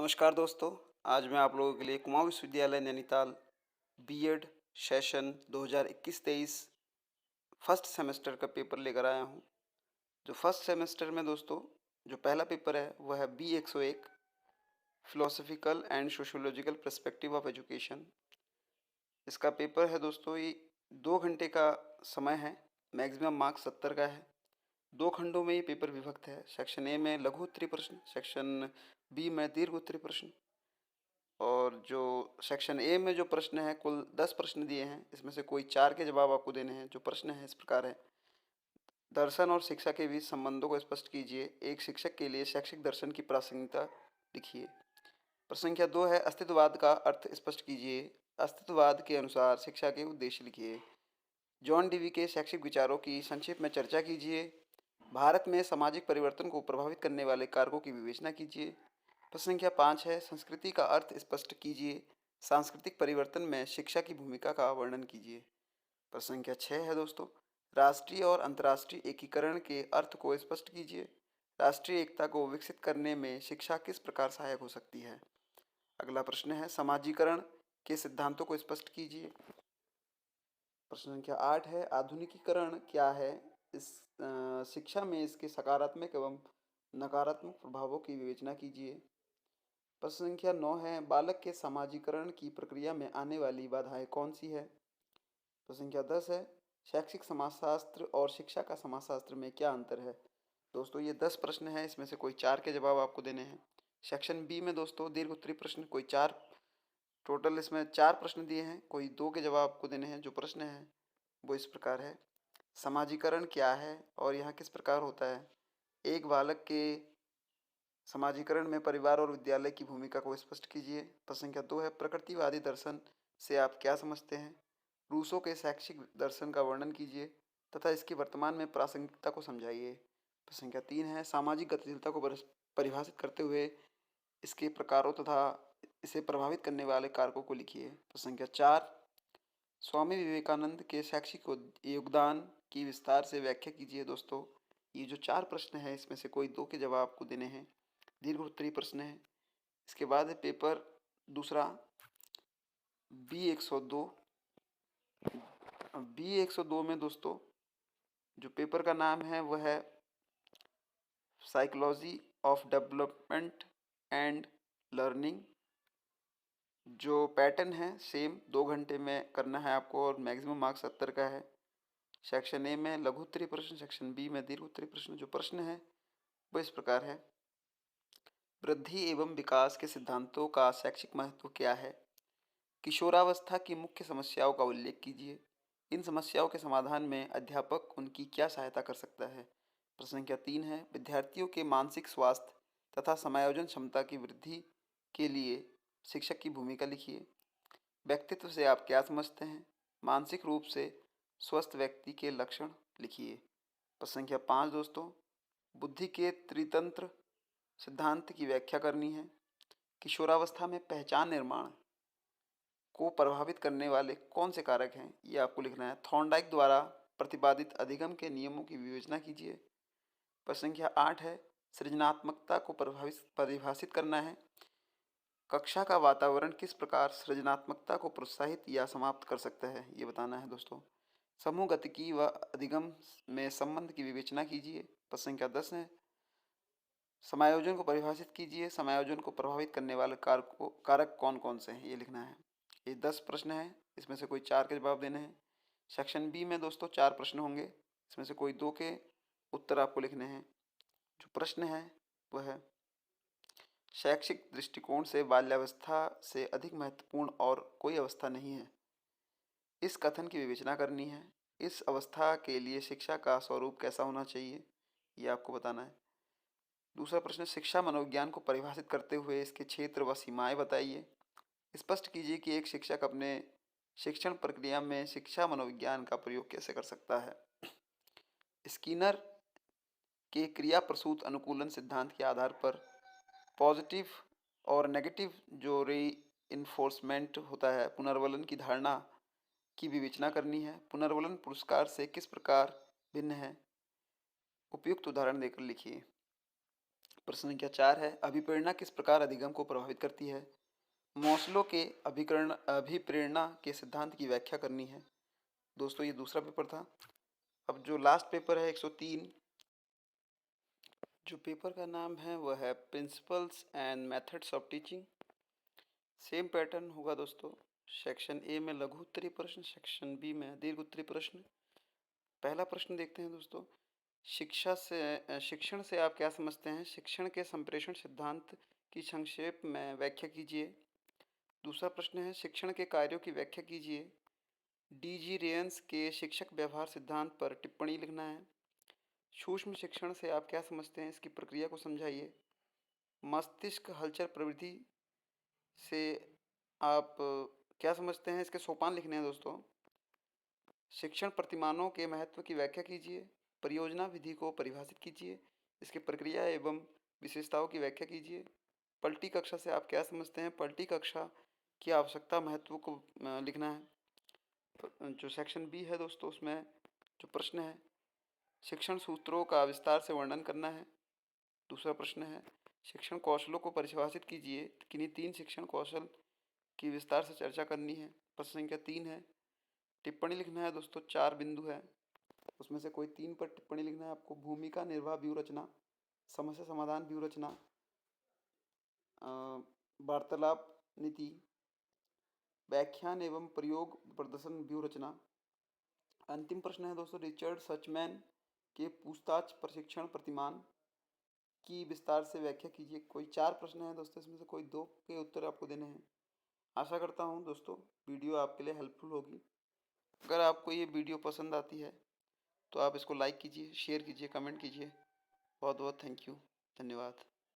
नमस्कार दोस्तों। आज मैं आप लोगों के लिए कुमाऊं विश्वविद्यालय Nainital BEd session 2021-23 first semester का पेपर लेकर आया हूं। जो फर्स्ट सेमेस्टर में दोस्तों जो पहला पेपर है वह है B 101 philosophical and sociological perspective of education. इसका पेपर है दोस्तों, ये 2 घंटे का समय है। मैक्सिमम मार्क्स 70 का है। 2 खंडों में ये पेपर विभक्त है। सेक्शन ए में लघु उत्तरीय प्रश्न, सेक्शन बी में दीर्घ उत्तरीय प्रश्न। और जो सेक्शन ए में जो प्रश्न है, कुल 10 प्रश्न दिए हैं। इसमें से कोई 4 के जवाब आपको देने हैं। जो प्रश्न है इस प्रकार है: दर्शन और शिक्षा के बीच संबंधों को स्पष्ट कीजिए। एक शिक्षक के लिए शैक्षिक दर्शन की प्रासंगिकता लिखिए। प्रश्न संख्या 2 है: अस्तित्ववाद का अर्थ स्पष्ट कीजिए। अस्तित्ववाद के अनुसार शिक्षा के उद्देश्य लिखिए। जॉन डीवी के शैक्षिक विचारों की संक्षेप में चर्चा कीजिए। भारत में सामाजिक परिवर्तन को प्रभावित करने वाले कारकों की विवेचना कीजिए। प्रश्न संख्या 5 है: संस्कृति का अर्थ स्पष्ट कीजिए। सांस्कृतिक परिवर्तन में शिक्षा की भूमिका का वर्णन कीजिए। प्रश्न संख्या 6 है दोस्तों: राष्ट्रीय और अंतर्राष्ट्रीय एकीकरण के अर्थ को स्पष्ट कीजिए। राष्ट्रीय एकता को विकसित करने में शिक्षा किस प्रकार सहायक हो सकती है। अगला प्रश्न है: समाजीकरण के सिद्धांतों को स्पष्ट कीजिए। प्रश्न संख्या 8 है: आधुनिकीकरण क्या है। इस शिक्षा में इसके सकारात्मक एवं नकारात्मक प्रभावों की विवेचना कीजिए। प्रश्न संख्या 9 है: बालक के समाजीकरण की प्रक्रिया में आने वाली बाधाएं कौन सी है। प्रश्न संख्या 10 है: शैक्षिक समाजशास्त्र और शिक्षा का समाजशास्त्र में क्या अंतर है। दोस्तों ये 10 प्रश्न हैं। इसमें से कोई 4 के जवाब आपको देने हैं। सेक्शन बी में दोस्तों दीर्घ उत्तरीय प्रश्न, कोई 4, टोटल इसमें 4 प्रश्न दिए हैं। कोई 2 के जवाब आपको देने हैं। जो प्रश्न है वो इस प्रकार है: समाजीकरण क्या है और यह किस प्रकार होता है। एक बालक के समाजीकरण में परिवार और विद्यालय की भूमिका को स्पष्ट कीजिए। प्रश्न संख्या 2 है: प्रकृतिवादी दर्शन से आप क्या समझते हैं। रूसो के शैक्षिक दर्शन का वर्णन कीजिए तथा इसकी वर्तमान में प्रासंगिकता को समझाइए। प्रश्न संख्या 3 है: सामाजिक गतिशीलता को परिभाषित करते हुए इसके प्रकारों तथा इसे प्रभावित करने वाले कारकों को लिखिए। प्रश्न संख्या 4: स्वामी विवेकानंद के शैक्षिक योगदान की विस्तार से व्याख्या कीजिए। दोस्तों ये जो 4 प्रश्न है इसमें से कोई 2 के जवाब आपको देने हैं। दीर्घ उत्तरीय प्रश्न है। इसके बाद है पेपर दूसरा B102। B102 में दोस्तों जो पेपर का नाम है वह है psychology of development and learning. जो पैटर्न है सेम 2 घंटे में करना है आपको और मैक्सिमम मार्क्स 70 का है। सेक्शन ए में लघु उत्तरीय प्रश्न, सेक्शन बी में दीर्घ उत्तरीय प्रश्न। जो प्रश्न है वो इस प्रकार है: वृद्धि एवं विकास के सिद्धांतों का शैक्षिक महत्व क्या है। किशोरावस्था की मुख्य समस्याओं का उल्लेख कीजिए। इन समस्याओं के समाधान में अध्यापक उनकी क्या सहायता कर सकता है। प्रश्न संख्या 3 है: विद्यार्थियों के मानसिक स्वास्थ्य तथा समायोजन क्षमता की वृद्धि के लिए शिक्षक की भूमिका लिखिए। व्यक्तित्व से आप क्या समझते हैं। मानसिक रूप से स्वस्थ व्यक्ति के लक्षण लिखिए। प्रश्न संख्या 5 दोस्तों: बुद्धि के त्रितंत्र सिद्धांत की व्याख्या करनी है। किशोरावस्था में पहचान निर्माण को प्रभावित करने वाले कौन से कारक हैं, ये आपको लिखना है। थॉर्नडाइक द्वारा प्रतिपादित अधिगम के नियमों की विवेचना कीजिए। प्रश्न संख्या 8 है: सृजनात्मकता को परिभाषित करना है। कक्षा का वातावरण किस प्रकार सृजनात्मकता को प्रोत्साहित या समाप्त कर सकता है, ये बताना है दोस्तों। समूह गतिकी व अधिगम में संबंध की विवेचना कीजिए। प्रश्न संख्या 10 है: समायोजन को परिभाषित कीजिए। समायोजन को प्रभावित करने वाले कारक कौन कौन से हैं, ये लिखना है। ये 10 प्रश्न हैं। इसमें से कोई 4 के जवाब देने हैं। सेक्शन बी में दोस्तों 4 प्रश्न होंगे। इसमें से कोई 2 के उत्तर आपको लिखने हैं। जो प्रश्न है वह है: शैक्षिक दृष्टिकोण से बाल्यावस्था से अधिक महत्वपूर्ण और कोई अवस्था नहीं है। इस कथन की विवेचना करनी है। इस अवस्था के लिए शिक्षा का स्वरूप कैसा होना चाहिए, ये आपको बताना है। दूसरा प्रश्न: शिक्षा मनोविज्ञान को परिभाषित करते हुए इसके क्षेत्र व सीमाएं बताइए। स्पष्ट कीजिए कि एक शिक्षक अपने शिक्षण प्रक्रिया में शिक्षा मनोविज्ञान का प्रयोग कैसे कर सकता है। स्किनर के क्रिया प्रसूत अनुकूलन सिद्धांत के आधार पर पॉजिटिव और नेगेटिव जो रीइंफोर्समेंट होता है, पुनर्वलन की धारणा की विवेचना करनी है। पुनर्वलन पुरस्कार से किस प्रकार भिन्न है, उपयुक्त उदाहरण देकर लिखिए। प्रश्न संख्या 4 है, अभिप्रेरणा किस प्रकार अधिगम को प्रभावित करती है? मॉस्लो के अभिप्रेरणा के सिद्धांत की व्याख्या करनी है। दोस्तों ये दूसरा पेपर था। अब जो लास्ट पेपर है 103, जो पेपर का नाम है वह है principles and methods of teaching. Same pattern होगा दोस्तों। सेक्शन ए में लघु उत्तरीय प्रश्न, सेक्शन बी में दीर्घ उत्तरीय प्रश्न। पहला प्रश्न देखते हैं दोस्तों। शिक्षण से आप क्या समझते हैं? शिक्षण के संप्रेषण सिद्धांत की संक्षेप में व्याख्या कीजिए। दूसरा प्रश्न है, शिक्षण के कार्यों की व्याख्या कीजिए। डी.जी. रेयंस के शिक्षक व्यवहार सिद्धांत पर टिप्पणी लिखना है। सूक्ष्म शिक्षण से आप क्या समझते हैं? इसकी प्रक्रिया को समझाइए। मस्तिष्क हलचल प्रवृत्ति से आप क्या समझते हैं? इसके सोपान लिखने हैं दोस्तों। शिक्षण प्रतिमानों के महत्व की व्याख्या कीजिए। परियोजना विधि को परिभाषित कीजिए। इसकी प्रक्रिया एवं विशेषताओं की व्याख्या कीजिए। पलटी कक्षा से आप क्या समझते हैं? पलटी कक्षा की आवश्यकता महत्व को लिखना है। जो सेक्शन बी है दोस्तों, उसमें जो प्रश्न है, शिक्षण सूत्रों का विस्तार से वर्णन करना है। दूसरा प्रश्न है, शिक्षण कौशलों को परिभाषित कीजिए। किन्हीं 3 शिक्षण कौशल की विस्तार से चर्चा करनी है। प्रश्न संख्या 3 है, टिप्पणी लिखना है दोस्तों। 4 बिंदु है, उसमें से कोई 3 पर टिप्पणी लिखना है आपको। भूमिका निर्वाह व्यूह रचना, समस्या समाधान व्यूह रचना, वार्तालाप नीति, व्याख्यान एवं प्रयोग प्रदर्शन व्यूह रचना। अंतिम प्रश्न है दोस्तों, रिचर्ड सचमैन के पूछताछ प्रशिक्षण प्रतिमान की विस्तार से व्याख्या कीजिए। कोई 4 प्रश्न हैं दोस्तों, इसमें से कोई 2 के उत्तर आपको देने हैं। आशा करता हूँ दोस्तों वीडियो आपके लिए हेल्पफुल होगी। अगर आपको ये वीडियो पसंद आती है तो आप इसको लाइक कीजिए, शेयर कीजिए, कमेंट कीजिए। बहुत बहुत थैंक यू, धन्यवाद।